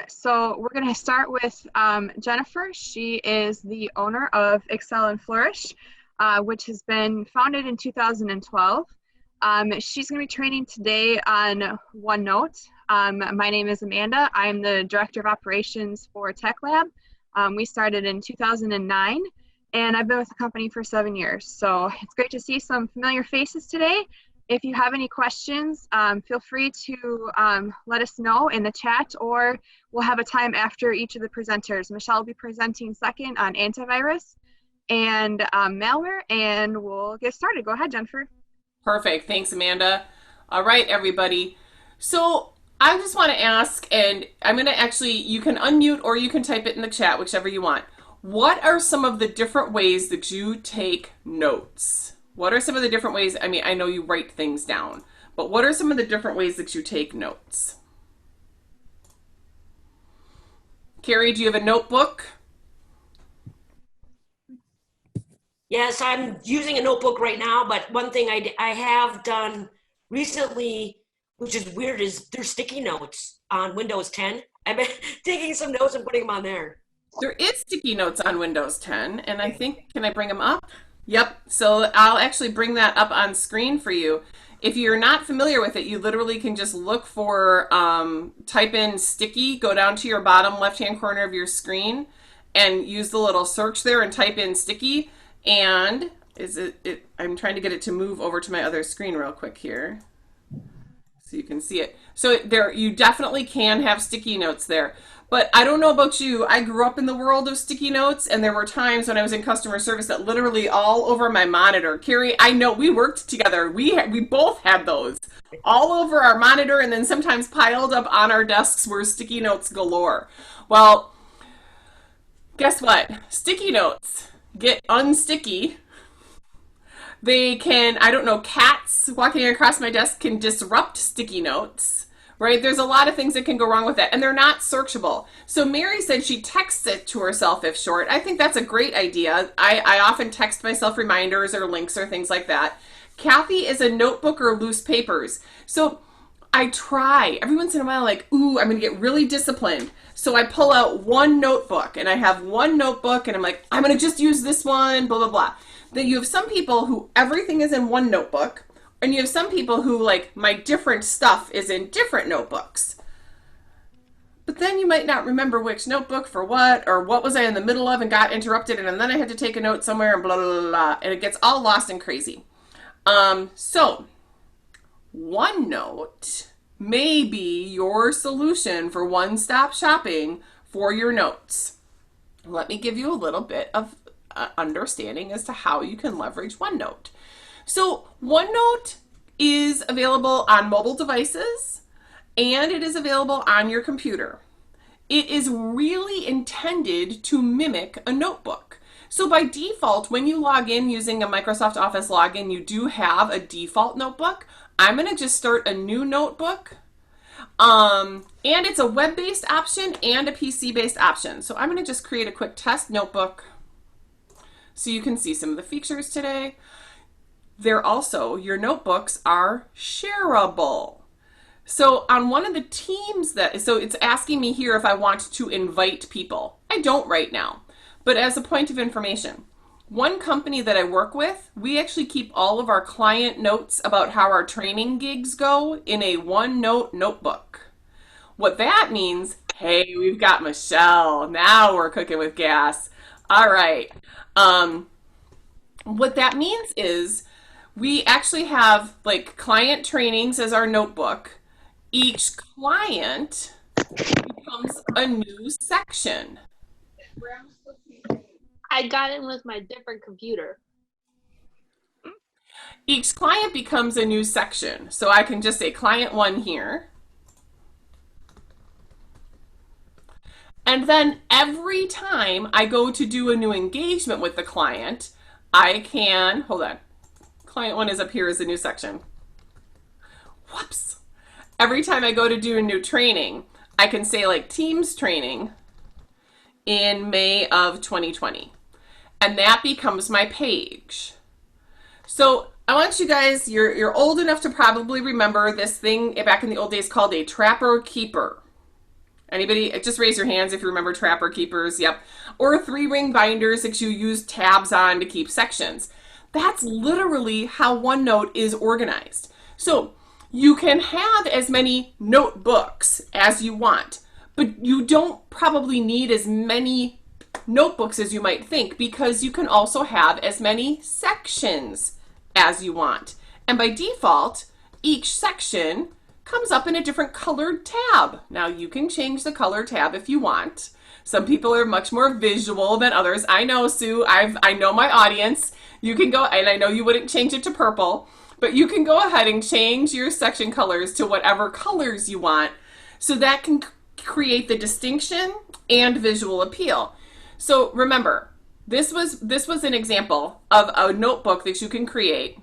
So we're going to start with Jennifer. She is the owner of Excel and Flourish, which has been founded in 2012. She's going to be training today on OneNote. My name is Amanda. I'm the Director of Operations for Tech Lab. We started in 2009, and I've been with the company for 7 years. So it's great to see some familiar faces today. If you have any questions, feel free to let us know in the chat, or we'll have a time after each of the presenters. Michelle will be presenting second on antivirus and malware, and we'll get started. Go ahead, Jennifer. Perfect. Thanks, Amanda. All right, everybody. So I just want to ask, and I'm going to actually, you can unmute or you can type it in the chat, whichever you want. What are some of the different ways that you take notes? What are some of the different ways? I mean, I know you write things down, but what are some of the different ways that you take notes? Carrie, do you have a notebook? Yes, I'm using a notebook right now, but one thing I have done recently, which is weird, is there's sticky notes on Windows 10. I've been taking some notes and putting them on there. There is sticky notes on Windows 10, and I think, can I bring them up? Yep, so I'll actually bring that up on screen for you. If you're not familiar with it, you literally can just look for, type in sticky, go down to your bottom left-hand corner of your screen, and use the little search there and type in sticky. And I'm trying to get it to move over to my other screen real quick here so you can see it. So there, you definitely can have sticky notes there. But I don't know about you, I grew up in the world of sticky notes, and there were times when I was in customer service that literally all over my monitor. Carrie, I know we worked together. We both had those all over our monitor, and then sometimes piled up on our desks were sticky notes galore. Well, guess what? Sticky notes get unsticky. They can, I don't know, cats walking across my desk can disrupt sticky notes, right? There's a lot of things that can go wrong with that, and they're not searchable. So Mary said she texts it to herself if short. I think that's a great idea. I often text myself reminders or links or things like that. Kathy is a notebook or loose papers. So I try every once in a while, like, ooh, I'm going to get really disciplined. So I pull out one notebook, and I have one notebook, and I'm like, I'm going to just use this one, blah, blah, blah. Then you have some people who everything is in one notebook, and you have some people who, like, my different stuff is in different notebooks. But then you might not remember which notebook for what, or what was I in the middle of and got interrupted, and then I had to take a note somewhere, and blah, blah, blah, blah, and it gets all lost and crazy. So OneNote may be your solution for one-stop shopping for your notes. Let me give you a little bit of understanding as to how you can leverage OneNote. So OneNote is available on mobile devices, and it is available on your computer. It is really intended to mimic a notebook. So by default, when you log in using a Microsoft Office login, you do have a default notebook. I'm going to just start a new notebook. And it's a web-based option and a PC-based option. So I'm going to just create a quick test notebook so you can see some of the features today. They're also, your notebooks are shareable. So on one of the teams so it's asking me here if I want to invite people. I don't right now, but as a point of information, one company that I work with, we actually keep all of our client notes about how our training gigs go in a OneNote notebook. What that means, hey, we've got Michelle. Now we're cooking with gas. All right. What that means is we actually have like client trainings as our notebook. Each client becomes a new section. I got in with my different computer. Each client becomes a new section. So I can just say client 1 here. And then every time I go to do a new engagement with the client, I can, hold on, client 1 is up here as a new section. Whoops. Every time I go to do a new training, I can say like Teams training in May of 2020. And that becomes my page. So I want you guys, you're old enough to probably remember this thing back in the old days called a trapper keeper. Anybody? Just raise your hands if you remember Trapper Keepers. Yep. Or 3-ring binders that you use tabs on to keep sections. That's literally how OneNote is organized. So you can have as many notebooks as you want, but you don't probably need as many notebooks as you might think, because you can also have as many sections as you want. And by default, each section comes up in a different colored tab. Now you can change the color tab if you want. Some people are much more visual than others. I know, Sue, I know my audience. You can go, and I know you wouldn't change it to purple, but you can go ahead and change your section colors to whatever colors you want. So that can create the distinction and visual appeal. So remember, this was an example of a notebook that you can create,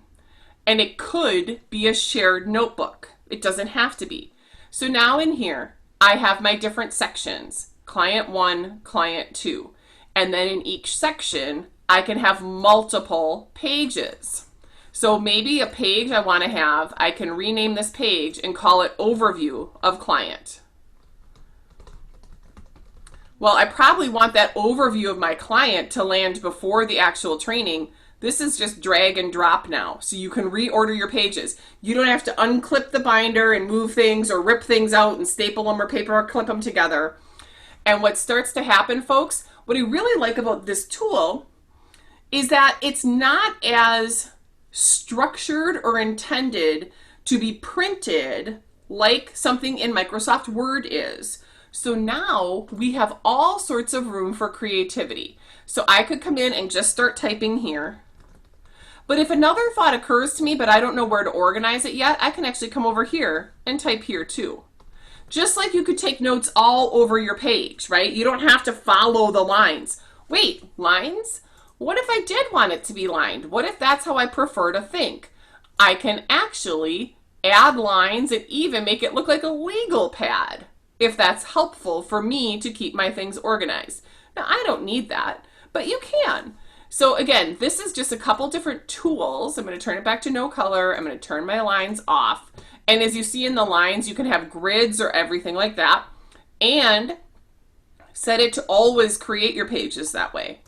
and it could be a shared notebook. It doesn't have to be. So now in here, I have my different sections, client 1, client 2, and then in each section, I can have multiple pages. So maybe a page I want to have, I can rename this page and call it Overview of Client. Well, I probably want that overview of my client to land before the actual training. This is just drag and drop now, so you can reorder your pages. You don't have to unclip the binder and move things or rip things out and staple them or paper clip them together. And what starts to happen, folks, what I really like about this tool is that it's not as structured or intended to be printed like something in Microsoft Word is. So now we have all sorts of room for creativity. So I could come in and just start typing here. But if another thought occurs to me, but I don't know where to organize it yet, I can actually come over here and type here too. Just like you could take notes all over your page, right? You don't have to follow the lines. Wait, lines? What if I did want it to be lined? What if that's how I prefer to think? I can actually add lines and even make it look like a legal pad, if that's helpful for me to keep my things organized. Now, I don't need that, but you can. So again, this is just a couple different tools. I'm going to turn it back to no color. I'm going to turn my lines off. And as you see in the lines, you can have grids or everything like that, and set it to always create your pages that way.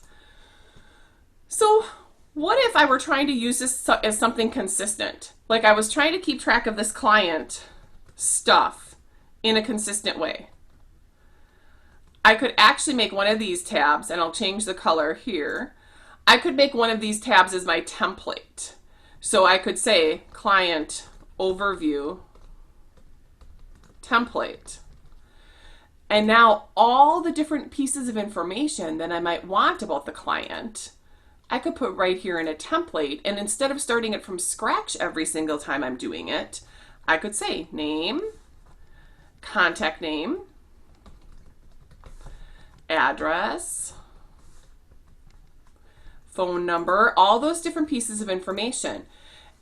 So what if I were trying to use this as something consistent? Like I was trying to keep track of this client stuff in a consistent way. I could actually make one of these tabs, and I'll change the color here. I could make one of these tabs as my template. So I could say client overview template. And now all the different pieces of information that I might want about the client, I could put right here in a template. And instead of starting it from scratch every single time I'm doing it, I could say name, contact name, address, phone number, all those different pieces of information.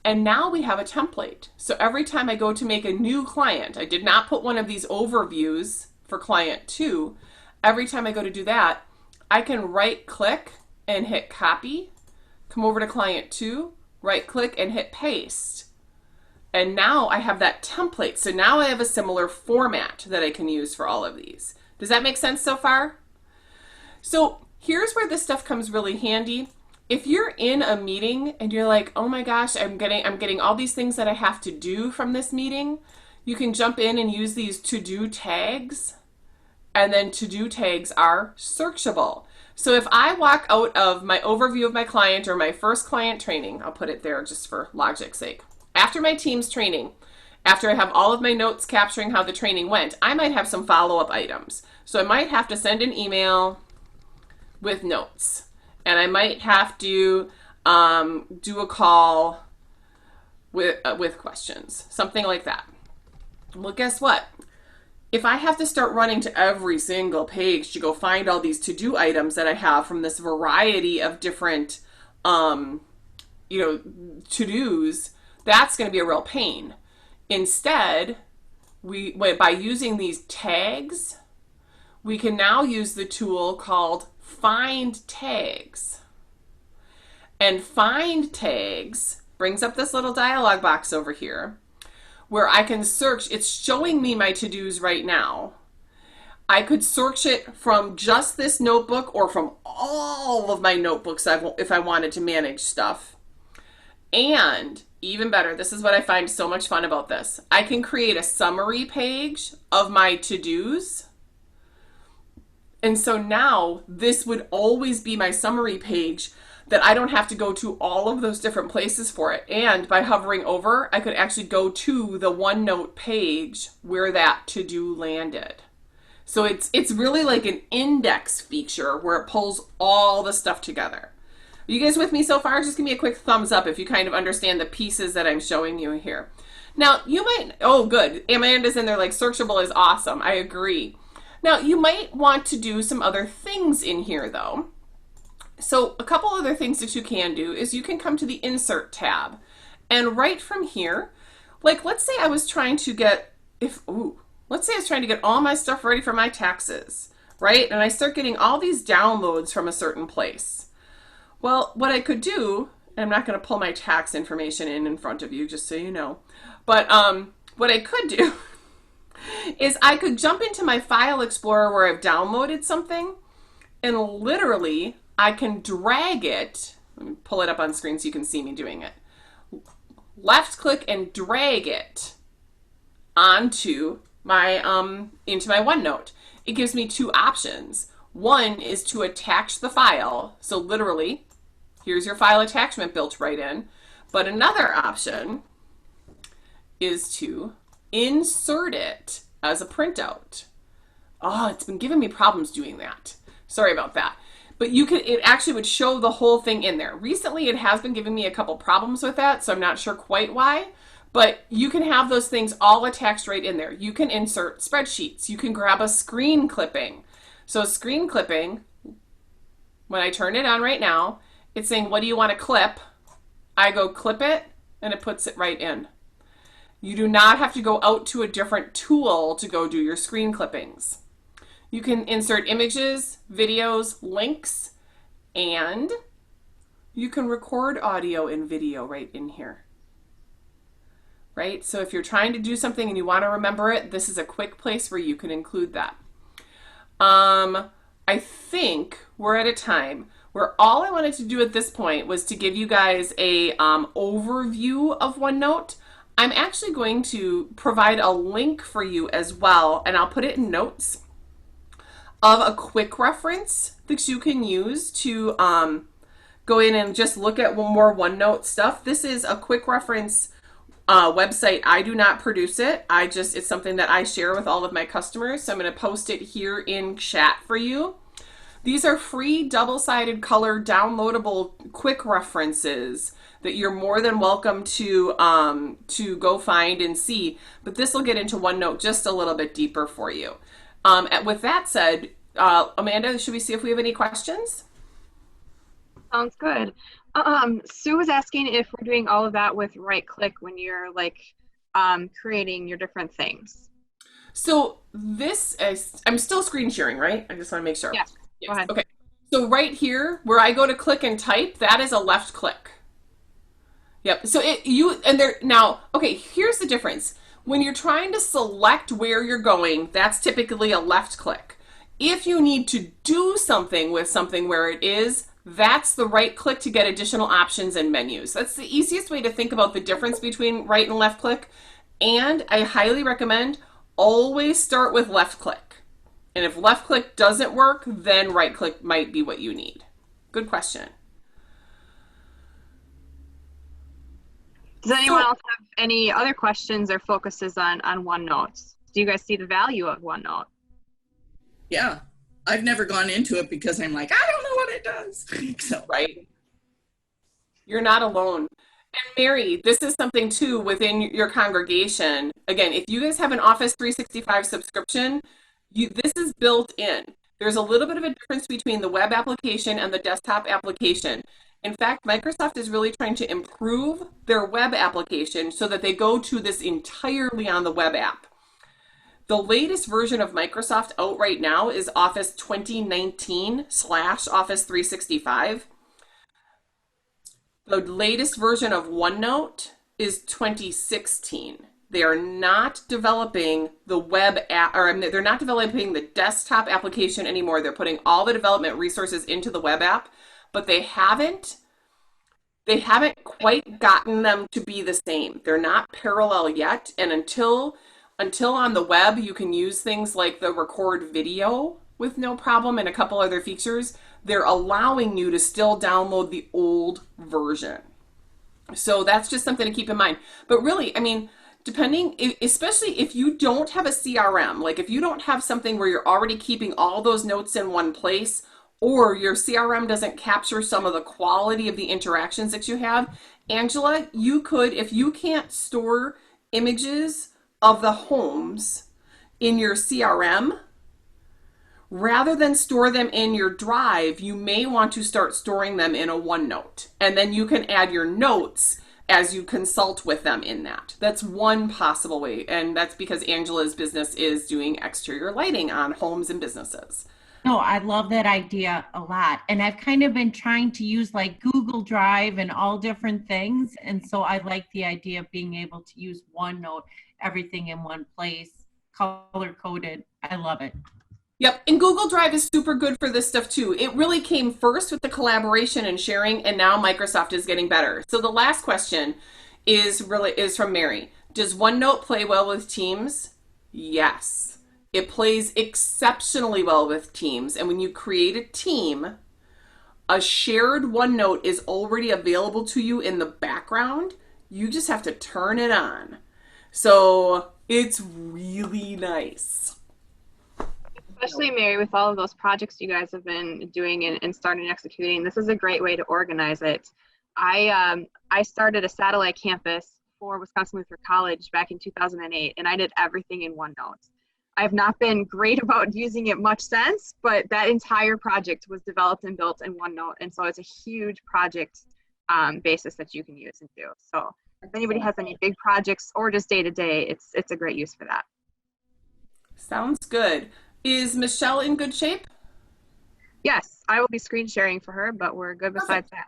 And now we have a template. So every time I go to make a new client, I did not put one of these overviews for client 2. Every time I go to do that, I can right click and hit copy, come over to client 2, right click and hit paste. And now I have that template. So now I have a similar format that I can use for all of these. Does that make sense so far? So here's where this stuff comes really handy. If you're in a meeting and you're like, oh my gosh, I'm getting all these things that I have to do from this meeting, you can jump in and use these to-do tags. And then to-do tags are searchable. So if I walk out of my overview of my client or my first client training, I'll put it there just for logic's sake. After my team's training, after I have all of my notes capturing how the training went, I might have some follow-up items. So I might have to send an email with notes. And I might have to do a call with questions, something like that. Well, guess what? If I have to start running to every single page to go find all these to-do items that I have from this variety of different, to-dos, that's going to be a real pain. Instead, by using these tags, we can now use the tool called Find Tags. And Find Tags brings up this little dialog box over here where I can search. It's showing me my to-dos right now. I could search it from just this notebook or from all of my notebooks if I wanted to manage stuff. And even better, this is what I find so much fun about this. I can create a summary page of my to-dos. And so now this would always be my summary page that I don't have to go to all of those different places for it. And by hovering over, I could actually go to the OneNote page where that to-do landed. So it's really like an index feature where it pulls all the stuff together. Are you guys with me so far? Just give me a quick thumbs up if you kind of understand the pieces that I'm showing you here. Now, you might, oh good, Amanda's in there like searchable is awesome. I agree. Now, you might want to do some other things in here though. So a couple other things that you can do is you can come to the Insert tab. And right from here, like let's say I was trying to get, let's say I was trying to get all my stuff ready for my taxes, right? And I start getting all these downloads from a certain place. Well, what I could do, and I'm not going to pull my tax information in front of you, just so you know, but what I could do is I could jump into my File Explorer where I've downloaded something, and literally I can drag it. Let me pull it up on screen so you can see me doing it. Left click and drag it onto my into my OneNote. It gives me two options. One is to attach the file. So literally, here's your file attachment built right in. But another option is to insert it as a printout. Oh, it's been giving me problems doing that. Sorry about that. But you can, it actually would show the whole thing in there. Recently, it has been giving me a couple problems with that, so I'm not sure quite why. But you can have those things all attached right in there. You can insert spreadsheets. You can grab a screen clipping. So screen clipping, when I turn it on right now, it's saying, what do you want to clip? I go clip it, and it puts it right in. You do not have to go out to a different tool to go do your screen clippings. You can insert images, videos, links, and you can record audio and video right in here. Right? So if you're trying to do something and you want to remember it, this is a quick place where you can include that. I think we're at a time where all I wanted to do at this point was to give you guys a overview of OneNote. I'm actually going to provide a link for you as well, and I'll put it in notes, of a quick reference that you can use to go in and just look at more OneNote stuff. This is a quick reference website. I do not produce it. It's something that I share with all of my customers. So I'm going to post it here in chat for you. These are free double-sided color downloadable quick references that you're more than welcome to go find and see. But this will get into OneNote just a little bit deeper for you. With that said, Amanda, should we see if we have any questions? Sounds good. Sue was asking if we're doing all of that with right click when you're like creating your different things. So this is, I'm still screen sharing, right? I just want to make sure. Yes. Go ahead. Okay. So right here where I go to click and type, that is a left click. Yep. So now, okay, here's the difference. When you're trying to select where you're going, that's typically a left click. If you need to do something with something where it is, that's the right click to get additional options and menus. That's the easiest way to think about the difference between right and left click. And I highly recommend always start with left click. And if left click doesn't work, then right click might be what you need. Good question. Does anyone else have any other questions or focuses on OneNote? Do you guys see the value of OneNote? Yeah, I've never gone into it because I'm like, I don't know what it does. So. Right. You're not alone. And Mary, this is something too within your congregation. Again, if you guys have an Office 365 subscription, this is built in. There's a little bit of a difference between the web application and the desktop application. In fact, Microsoft is really trying to improve their web application so that they go to this entirely on the web app. The latest version of Microsoft out right now is Office 2019/Office 365. The latest version of OneNote is 2016. They are not developing the web app, or they're not developing the desktop application anymore. They're putting all the development resources into the web app, but they haven't quite gotten them to be the same. They're not parallel yet, and until on the web you can use things like the record video with no problem and a couple other features, they're allowing you to still download the old version. So that's just something to keep in mind. But really, I mean, depending, especially if you don't have a CRM, like if you don't have something where you're already keeping all those notes in one place, or your CRM doesn't capture some of the quality of the interactions that you have, Angela, you could, if you can't store images of the homes in your CRM, rather than store them in your drive, you may want to start storing them in a OneNote. And then you can add your notes as you consult with them in that. That's one possible way. And that's because Angela's business is doing exterior lighting on homes and businesses. No, I love that idea a lot. And I've kind of been trying to use like Google Drive and all different things. And so I like the idea of being able to use OneNote, everything in one place, color coded. I love it. Yep, and Google Drive is super good for this stuff too. It really came first with the collaboration and sharing, and now Microsoft is getting better. So the last question is from Mary. Does OneNote play well with Teams? Yes. It plays exceptionally well with Teams, and when you create a team, a shared OneNote is already available to you in the background. You just have to turn it on. So it's really nice. Especially, Mary, with all of those projects you guys have been doing and starting executing, this is a great way to organize it. I started a satellite campus for Wisconsin Lutheran College back in 2008, and I did everything in OneNote. I have not been great about using it much since, but that entire project was developed and built in OneNote, and so it's a huge project basis that you can use and do. So if anybody has any big projects or just day-to-day, it's a great use for that. Sounds good. Is Michelle in good shape? Yes, I will be screen sharing for her, but we're good besides that.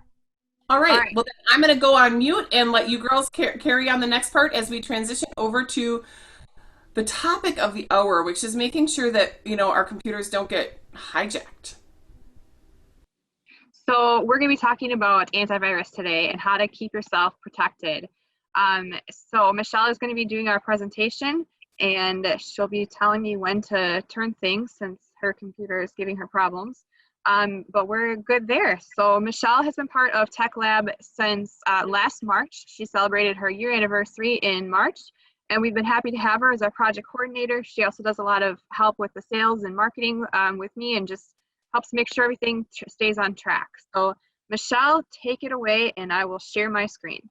All right. Well, then I'm going to go on mute and let you girls carry on the next part as we transition over to the topic of the hour, which is making sure that, our computers don't get hijacked. So we're going to be talking about antivirus today and how to keep yourself protected. So Michelle is going to be doing our presentation, and she'll be telling me when to turn things since her computer is giving her problems. But we're good there. So Michelle has been part of Tech Lab since last March. She celebrated her year anniversary in March, and we've been happy to have her as our project coordinator. She also does a lot of help with the sales and marketing with me, and just helps make sure everything stays on track. So Michelle, take it away, and I will share my screen.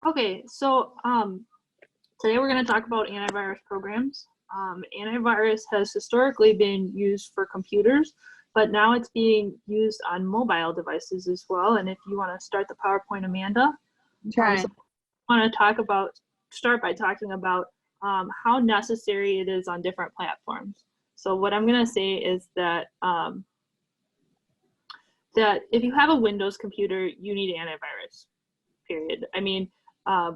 Okay, so today we're going to talk about antivirus programs. Antivirus has historically been used for computers, but now it's being used on mobile devices as well. And if you want to start the PowerPoint, Amanda, Try. I want to start by talking about how necessary it is on different platforms. So what I'm going to say is that that if you have a Windows computer, you need antivirus, period. I mean,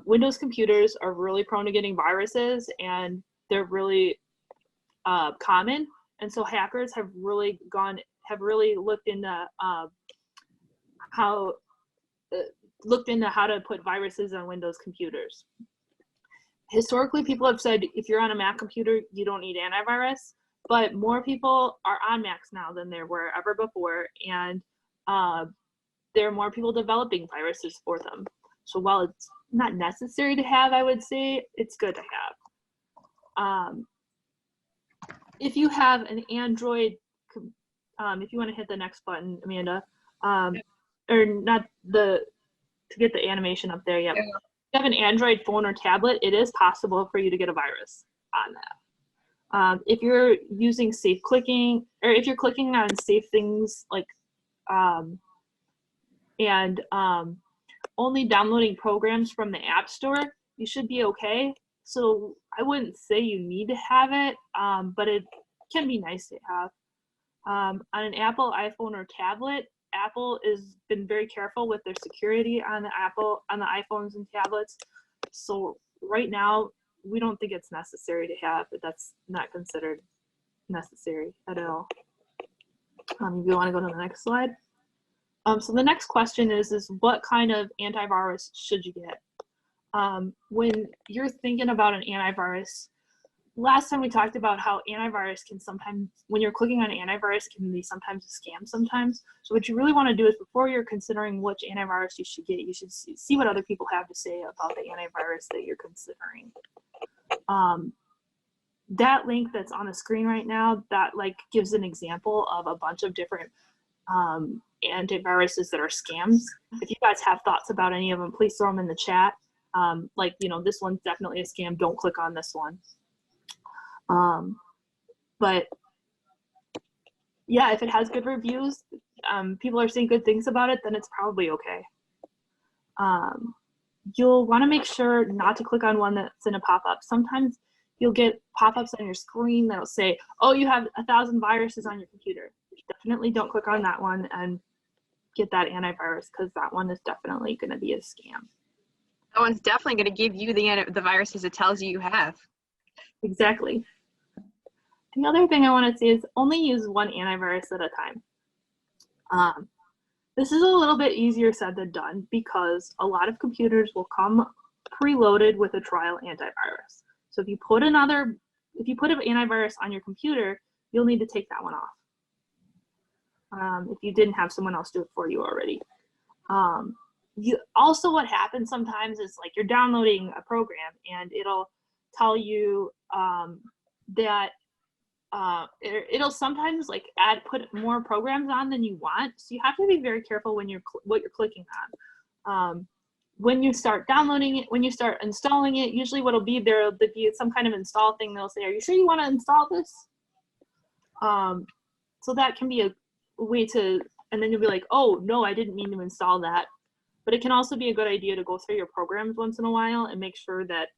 Windows computers are really prone to getting viruses, and they're really common. And so hackers have really looked into how to put viruses on Windows computers. Historically, people have said if you're on a Mac computer, you don't need antivirus, but more people are on Macs now than there were ever before, and there are more people developing viruses for them. So while it's not necessary to have, I would say it's good to have. If you have an Android, if you want to hit the next button, Amanda, or not to get the animation up there, yep. Yeah. If you have an Android phone or tablet, it is possible for you to get a virus on that. If you're using safe clicking, or if you're clicking on safe things like, only downloading programs from the App Store, you should be okay. So I wouldn't say you need to have it, but it can be nice to have. On an Apple iPhone or tablet, Apple has been very careful with their security on the iPhones and tablets. So right now, we don't think it's necessary to have, but that's not considered necessary at all. If you want to go to the next slide. So the next question is what kind of antivirus should you get? When you're thinking about an antivirus, last time we talked about how antivirus can sometimes, when you're clicking on antivirus, can be sometimes a scam sometimes. So what you really want to do is before you're considering which antivirus you should get, you should see what other people have to say about the antivirus that you're considering. That link that's on the screen right now, that like gives an example of a bunch of different antiviruses that are scams. If you guys have thoughts about any of them, please throw them in the chat. Like, you know, this one's definitely a scam, don't click on this one. But yeah, if it has good reviews, people are saying good things about it, then it's probably okay. You'll want to make sure not to click on one that's in a pop-up. Sometimes you'll get pop-ups on your screen that'll say, oh, you have 1,000 viruses on your computer. Definitely don't click on that one and get that antivirus, because that one is definitely going to be a scam. That one's definitely going to give you the viruses it tells you have. Exactly. The other thing I want to say is only use one antivirus at a time. This is a little bit easier said than done because a lot of computers will come preloaded with a trial antivirus. So if you put an antivirus on your computer, you'll need to take that one off. If you didn't have someone else do it for you already. Also what happens sometimes is like you're downloading a program and it'll tell you that it'll sometimes like put more programs on than you want. So you have to be very careful when what you're clicking on. When you start downloading it, when you start installing it, usually what'll be there'll be some kind of install thing. They'll say, are you sure you want to install this? So that can be a way to, and then you'll be like, oh no, I didn't mean to install that. But it can also be a good idea to go through your programs once in a while and make sure that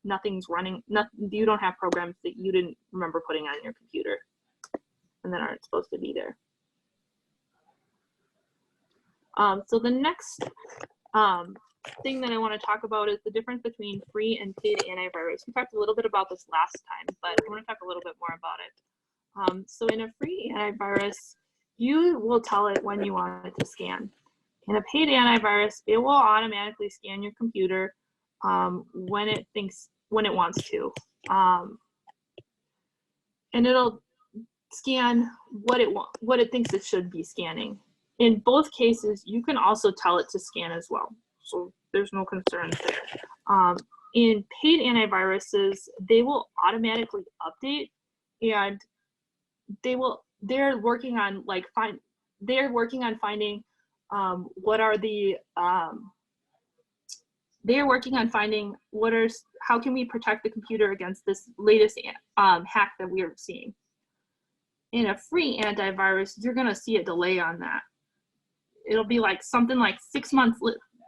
nothing's running, you don't have programs that you didn't remember putting on your computer and that aren't supposed to be there. So the next thing that I want to talk about is the difference between free and paid antivirus. We talked a little bit about this last time, but I want to talk a little bit more about it. So in a free antivirus, you will tell it when you want it to scan. In a paid antivirus, it will automatically scan your computer when it wants to. And it'll scan what it thinks it should be scanning. In both cases, you can also tell it to scan as well. So there's no concerns there. In paid antiviruses, they will automatically update, and they're working on finding how can we protect the computer against this latest hack that we are seeing. In a free antivirus, you're going to see a delay on that. It'll be like something like 6 months.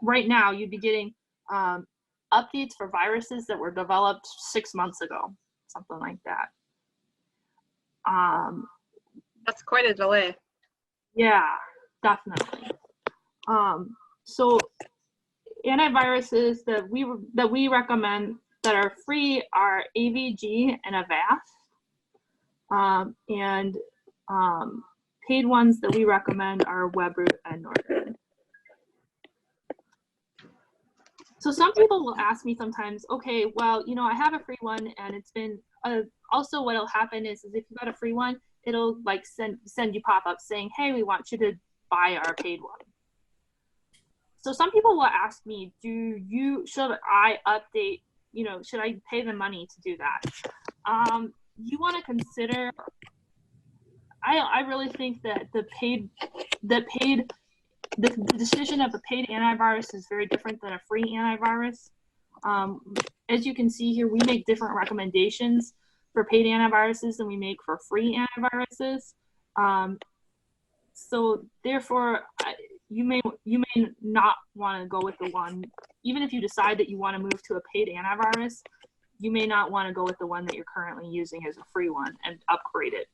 Right now, you'd be getting updates for viruses that were developed 6 months ago, something like that. That's quite a delay. Yeah, definitely. So antiviruses that we recommend that are free are AVG and Avast. Paid ones that we recommend are WebRoot and Norton. So some people will ask me sometimes, okay, well, you know, I have a free one, and it's been also what'll happen is if you got a free one, it'll like send you pop-ups saying, hey, we want you to buy our paid one. So some people will ask me, should I update, you know, should I pay the money to do that? You want to consider, I really think that the decision of a paid antivirus is very different than a free antivirus. As you can see here, we make different recommendations for paid antiviruses than we make for free antiviruses. So therefore, you may not want to go with the one, even if you decide that you want to move to a paid antivirus, you may not want to go with the one that you're currently using as a free one and upgrade it.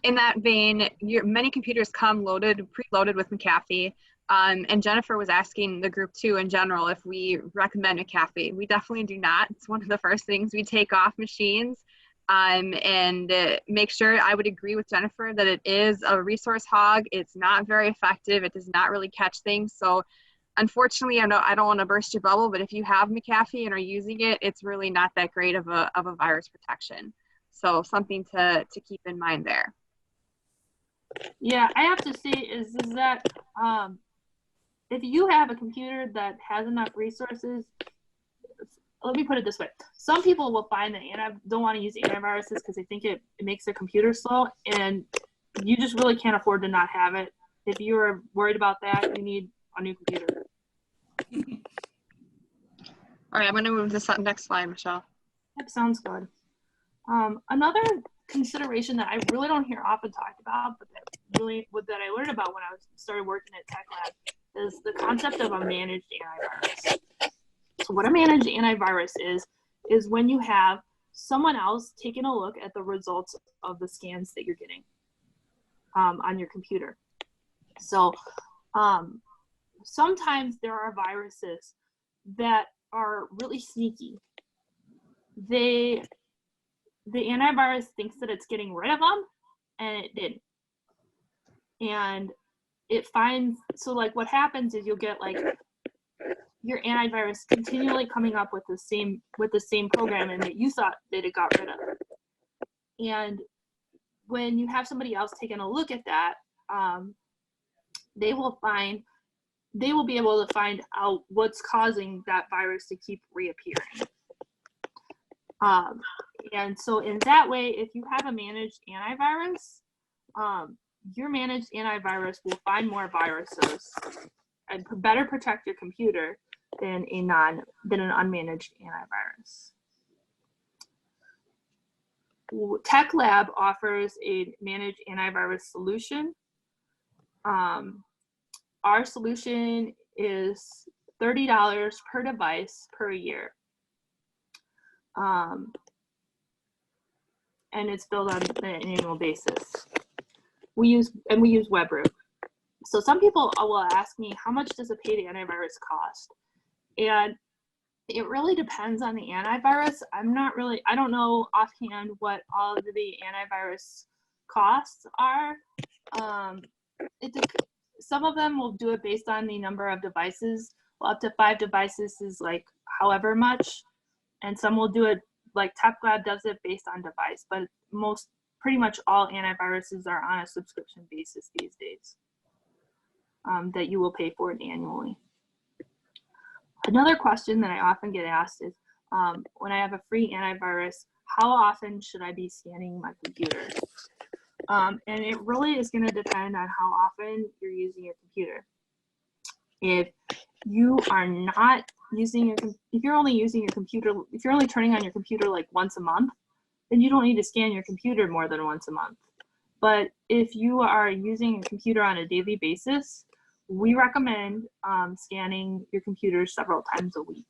In that vein, many computers come preloaded with McAfee. And Jennifer was asking the group too in general if we recommend McAfee. We definitely do not. It's one of the first things we take off machines. And make sure, I would agree with Jennifer that it is a resource hog. It's not very effective. It does not really catch things. So unfortunately, I don't want to burst your bubble, but if you have McAfee and are using it, it's really not that great of a virus protection. So something to keep in mind there. Yeah, I have to say is that if you have a computer that has enough resources, let me put it this way. Some people will find that don't want to use antiviruses because they think it makes their computer slow, and you just really can't afford to not have it. If you're worried about that, you need a new computer. All right, I'm going to move this next slide, Michelle. That sounds good. Another consideration that I really don't hear often talked about, but that I learned about when I started working at Tech Lab, is the concept of a managed antivirus. So what a managed antivirus is when you have someone else taking a look at the results of the scans that you're getting on your computer. So sometimes there are viruses that are really sneaky. The antivirus thinks that it's getting rid of them, and it didn't. And it finds, so like what happens is you'll get like your antivirus continually coming up with the same programming that you thought that it got rid of. And when you have somebody else taking a look at that, they will be able to find out what's causing that virus to keep reappearing. And so in that way, if you have a managed antivirus, your managed antivirus will find more viruses and better protect your computer than an unmanaged antivirus. Tech Lab offers a managed antivirus solution. Our solution is $30 per device per year. And it's billed on an annual basis. We use WebRoot. So some people will ask me, how much does a paid antivirus cost? And it really depends on the antivirus. I don't know offhand what all of the antivirus costs are. Some of them will do it based on the number of devices. Well, up to 5 devices is like however much. And some will do it like Tech Lab does it based on device, but pretty much all antiviruses are on a subscription basis these days, that you will pay for it annually. Another question that I often get asked is, when I have a free antivirus, how often should I be scanning my computer? And it really is going to depend on how often you're using your computer. If you are not using if you're only turning on your computer like once a month, then you don't need to scan your computer more than once a month. But if you are using a computer on a daily basis, we recommend scanning your computer several times a week.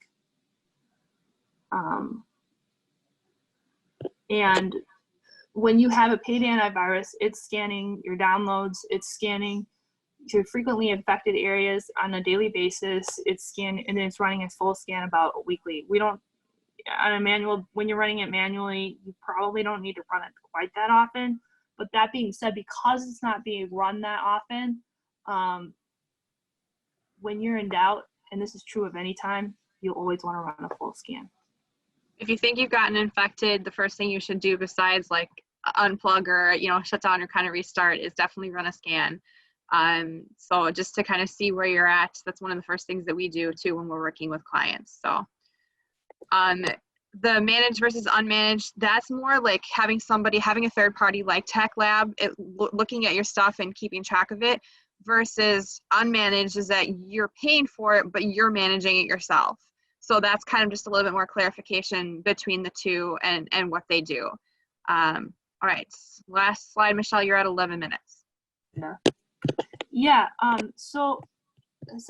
And when you have a paid antivirus, it's scanning your downloads, it's scanning your frequently infected areas on a daily basis. It's running a full scan about weekly. We don't, on a manual, when you're running it manually, you probably don't need to run it quite that often. But that being said, because it's not being run that often, when you're in doubt, and this is true of any time, you'll always want to run a full scan. If you think you've gotten infected, the first thing you should do besides like unplug or shut down or kind of restart is definitely run a scan. So just to kind of see where you're at, that's one of the first things that we do too when we're working with clients. So the managed versus unmanaged, that's more like having a third party like Tech Lab looking at your stuff and keeping track of it, versus unmanaged is that you're paying for it, but you're managing it yourself. So that's kind of just a little bit more clarification between the two and what they do. All right, last slide, Michelle, you're at 11 minutes. Yeah, so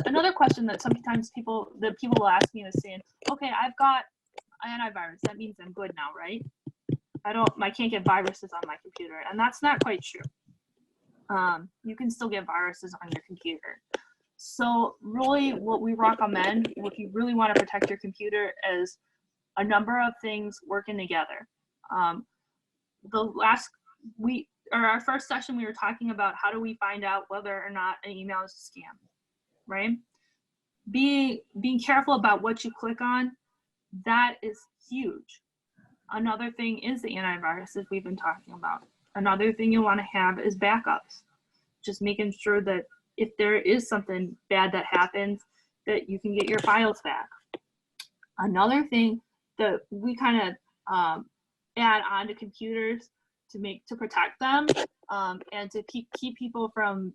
another question that sometimes people will ask me is saying, okay, I've got antivirus, that means I'm good now, right? I can't get viruses on my computer, and that's not quite true. You can still get viruses on your computer. So really what we recommend, if you really want to protect your computer, is a number of things working together. Our first session, we were talking about how do we find out whether or not an email is a scam, right? Being careful about what you click on, that is huge. Another thing is the antiviruses we've been talking about. Another thing you want to have is backups. Just making sure that if there is something bad that happens, that you can get your files back. Another thing that we kind of add on to computers to protect them and to keep people from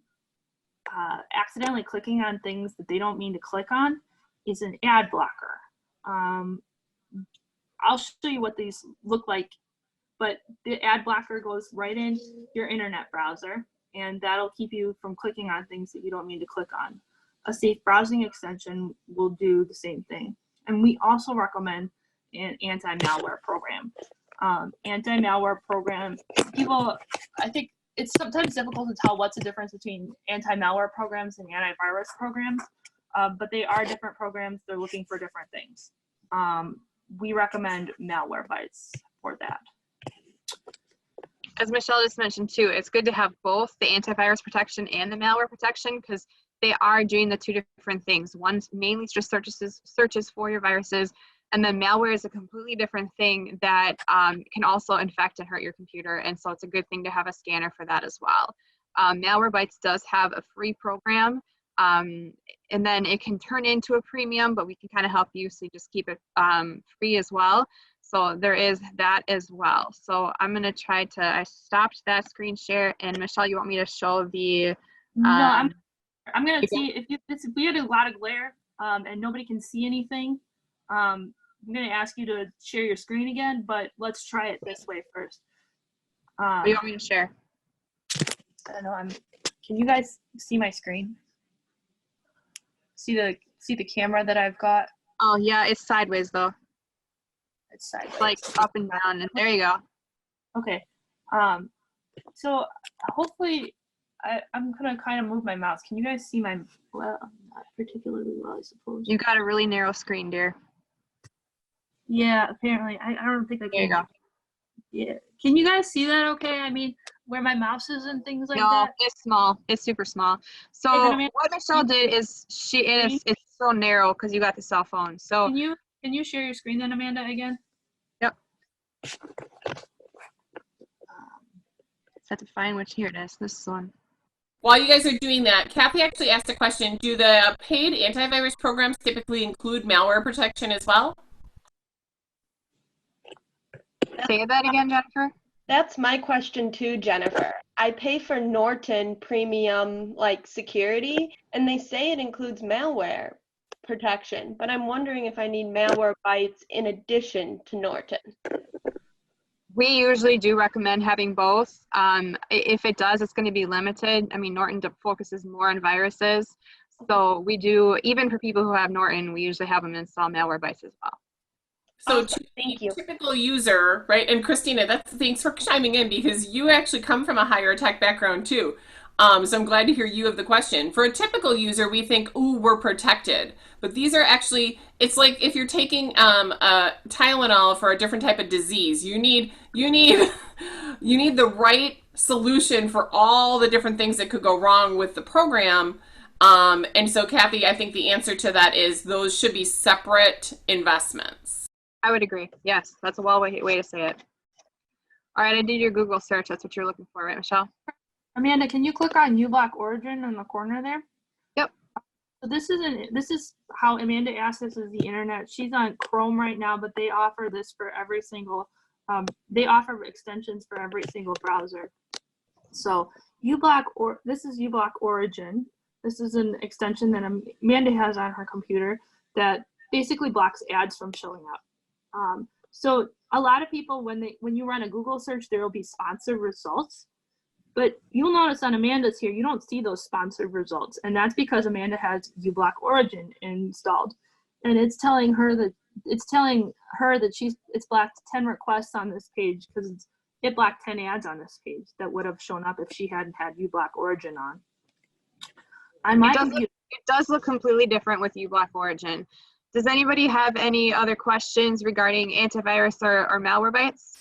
accidentally clicking on things that they don't mean to click on is an ad blocker. I'll show you what these look like, but the ad blocker goes right in your internet browser, and that'll keep you from clicking on things that you don't mean to click on. A safe browsing extension will do the same thing. And we also recommend an anti-malware program. Anti-malware program, I think it's sometimes difficult to tell what's the difference between anti-malware programs and antivirus programs, but they are different programs. They're looking for different things. We recommend Malwarebytes for that. As Michelle just mentioned too, it's good to have both the antivirus protection and the malware protection because they are doing the two different things. One's mainly just searches for your viruses, and then malware is a completely different thing that can also infect and hurt your computer. And so it's a good thing to have a scanner for that as well. Malwarebytes does have a free program, and then it can turn into a premium, but we can kind of help you, so you just keep it free as well. So there is that as well. So I'm going to I stopped that screen share, and Michelle, you want me to show the... No, I'm going to see if we had a lot of glare and nobody can see anything. I'm going to ask you to share your screen again, but let's try it this way first. What do you want me to share? I don't know. Can you guys see my screen? See the camera that I've got? Oh yeah, it's sideways though. It's sideways. Like up and down, and there you go. Okay. So hopefully I'm gonna kind of move my mouse. Can you guys see my, well, not particularly well, I suppose. You got a really narrow screen, dear. Yeah, apparently. I don't think I can. There you go. Yeah. Can you guys see that okay? I mean, where my mouse is and things like no, that? it's small. It's super small. So what Michelle did is it's so narrow because you got the cell phone. So can you share your screen then, Amanda, again? Yep. Have to find which, here it is. This one. While you guys are doing that, Kathy actually asked a question. Do the paid antivirus programs typically include malware protection as well? Say that again, Jennifer. That's my question too, Jennifer. I pay for Norton premium security, and they say it includes malware protection, but I'm wondering if I need Malwarebytes in addition to Norton. We usually do recommend having both. If it does, it's going to be limited. I mean, Norton focuses more on viruses. So we do, even for people who have Norton, we usually have them install Malwarebytes as well. So thank you. Typical user, right? And Christina, thanks for chiming in because you actually come from a higher tech background too. So I'm glad to hear you have the question. For a typical user, we think, ooh, we're protected. But these are actually, it's like if you're taking Tylenol for a different type of disease. You need the right solution for all the different things that could go wrong with the program. And so, Kathy, I think the answer to that is those should be separate investments. I would agree. Yes, that's a well way to say it. All right, I did your Google search. That's what you're looking for, right, Michelle? Amanda, can you click on uBlock Origin in the corner there? Yep. So this is how Amanda accesses the internet. She's on Chrome right now, but they offer this for every single. They offer extensions for every single browser. So this is uBlock Origin. This is an extension that Amanda has on her computer that basically blocks ads from showing up. So a lot of people, when you run a Google search, there will be sponsored results. But you'll notice on Amanda's here, you don't see those sponsored results. And that's because Amanda has uBlock Origin installed. And it's telling her that it's blocked 10 requests on this page because it blocked 10 ads on this page that would have shown up if she hadn't had uBlock Origin On my It does, computer, it does look completely different with uBlock Origin. Does anybody have any other questions regarding antivirus or Malwarebytes?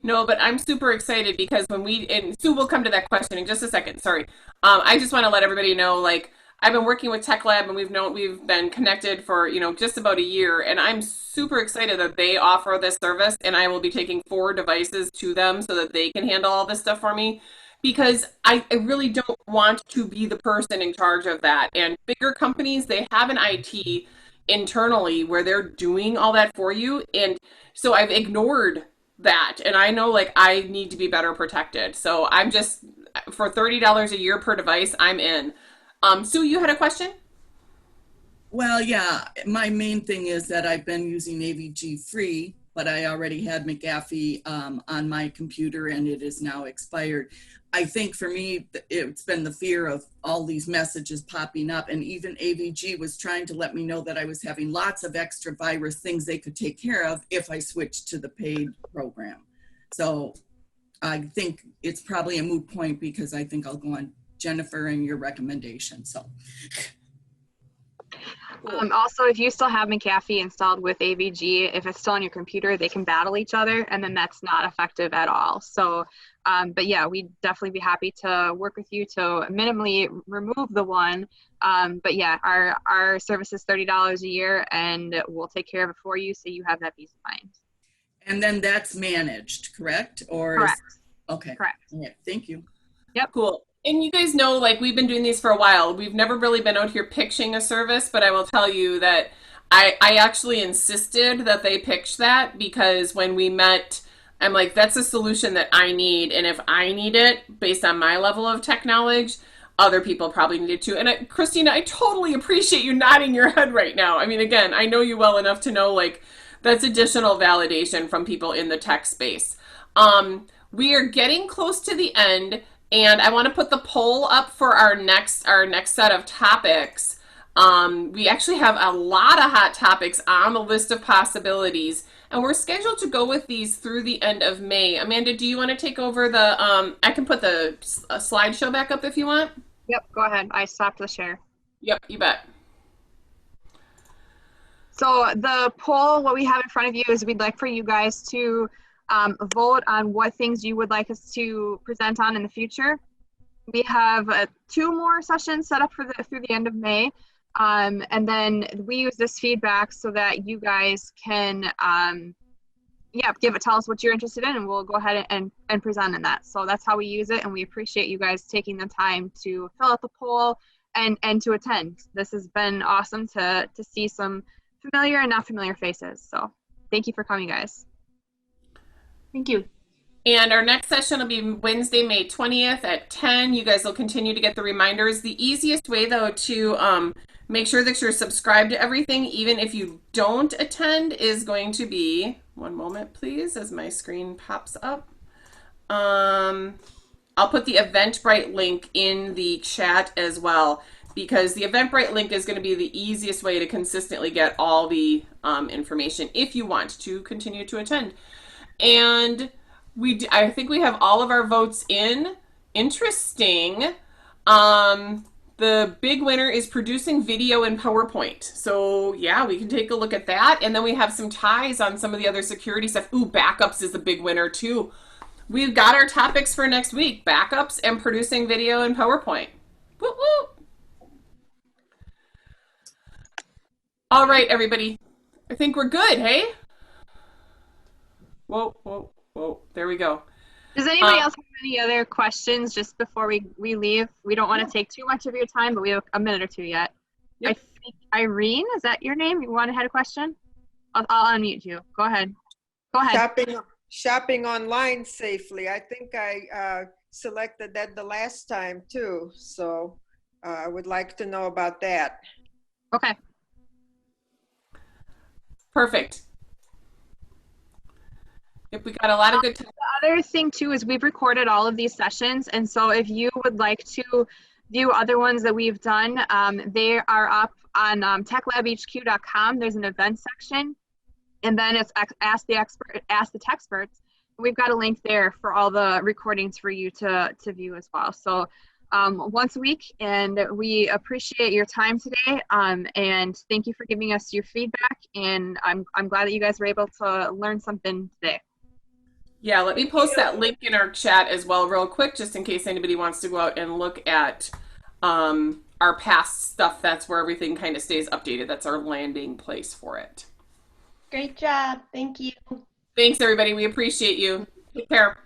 No, but I'm super excited because when and Sue will come to that question in just a second, sorry. I just want to let everybody know, like, I've been working with Tech Lab and we've been connected for, just about a year, and I'm super excited that they offer this service, and I will be taking 4 devices to them so that they can handle all this stuff for me, because I really don't want to be the person in charge of that. And bigger companies, they have an IT internally where they're doing all that for you, and so I've ignored that, and I know, like, I need to be better protected. So I'm just, for $30 a year per device, I'm in. Sue, you had a question? Well, yeah, my main thing is that I've been using AVG free, but I already had McAfee on my computer and it is now expired. I think for me, it's been the fear of all these messages popping up, and even AVG was trying to let me know that I was having lots of extra virus things they could take care of if I switched to the paid program. So I think it's probably a moot point because I think I'll go on Jennifer and your recommendation. So Also, if you still have McAfee installed with AVG, if it's still on your computer, they can battle each other, and then that's not effective at all. So, but yeah, we'd definitely be happy to work with you to minimally remove the one. But yeah, our service is $30 a year, and we'll take care of it for you so you have that peace of mind. and then that's managed, correct? Or Correct. Okay. Correct. All right. Thank you. Yep. Cool. And you guys know, like, we've been doing these for a while. We've never really been out here pitching a service, but I will tell you that I actually insisted that they pitch that, because when we met, I'm like, that's a solution that I need. And if I need it, based on my level of tech knowledge, other people probably need it too. And Christina, I totally appreciate you nodding your head right now. I mean, again, I know you well enough to know, like, that's additional validation from people in the tech space. We are getting close to the end, and I want to put the poll up for our next set of topics. We actually have a lot of hot topics on the list of possibilities, and we're scheduled to go with these through the end of May. Amanda, do you want to take over the, I can put the slideshow back up if you want. Yep, go ahead. I stopped the share. Yep, you bet. So the poll, what we have in front of you is we'd like for you guys to vote on what things you would like us to present on in the future. We have 2 more sessions set up for through the end of May. And then we use this feedback so that you guys can, tell us what you're interested in, and we'll go ahead and present in that. So that's how we use it, and we appreciate you guys taking the time to fill out the poll and to attend. This has been awesome to see some familiar and not familiar faces. So thank you for coming, guys. thank you. And our next session will be Wednesday, May 20th at 10. You guys will continue to get the reminders. The easiest way, though, to make sure that you're subscribed to everything, even if you don't attend, is going to be, one moment, please, as my screen pops up. I'll put the Eventbrite link in the chat as well, because the Eventbrite link is going to be the easiest way to consistently get all the information if you want to continue to attend. And I think we have all of our votes in. Interesting. The big winner is producing video in PowerPoint. So yeah, we can take a look at that. And then we have some ties on some of the other security stuff. Ooh, backups is the big winner too. We've got our topics for next week: backups and producing video in PowerPoint. Woo woo. All right, everybody. I think we're good, hey? Whoa, whoa, whoa. There we go. Does anybody else have any other questions just before we leave? We don't want to take too much of your time, but we have a minute or two yet. Yep. I think Irene, is that your name? You had a question? I'll unmute you. Go ahead. Go ahead. Shopping online safely. I think I selected that the last time too. So I would like to know about that. Okay. Perfect. If we got a lot of good time. The other thing too is we've recorded all of these sessions, and so if you would like to view other ones that we've done, they are up on techlabhq.com. There's an event section, and then it's Ask the Techsperts. we've got a link there for all the recordings for you to view as well. So once a week, and we appreciate your time today. And thank you for giving us your feedback. And I'm glad that you guys were able to learn something today. Yeah, let me post that link in our chat as well real quick, just in case anybody wants to go out and look at our past stuff. That's where everything kind of stays updated. That's our landing place for it. Great job. Thank you. Thanks, everybody. We appreciate you. Take care.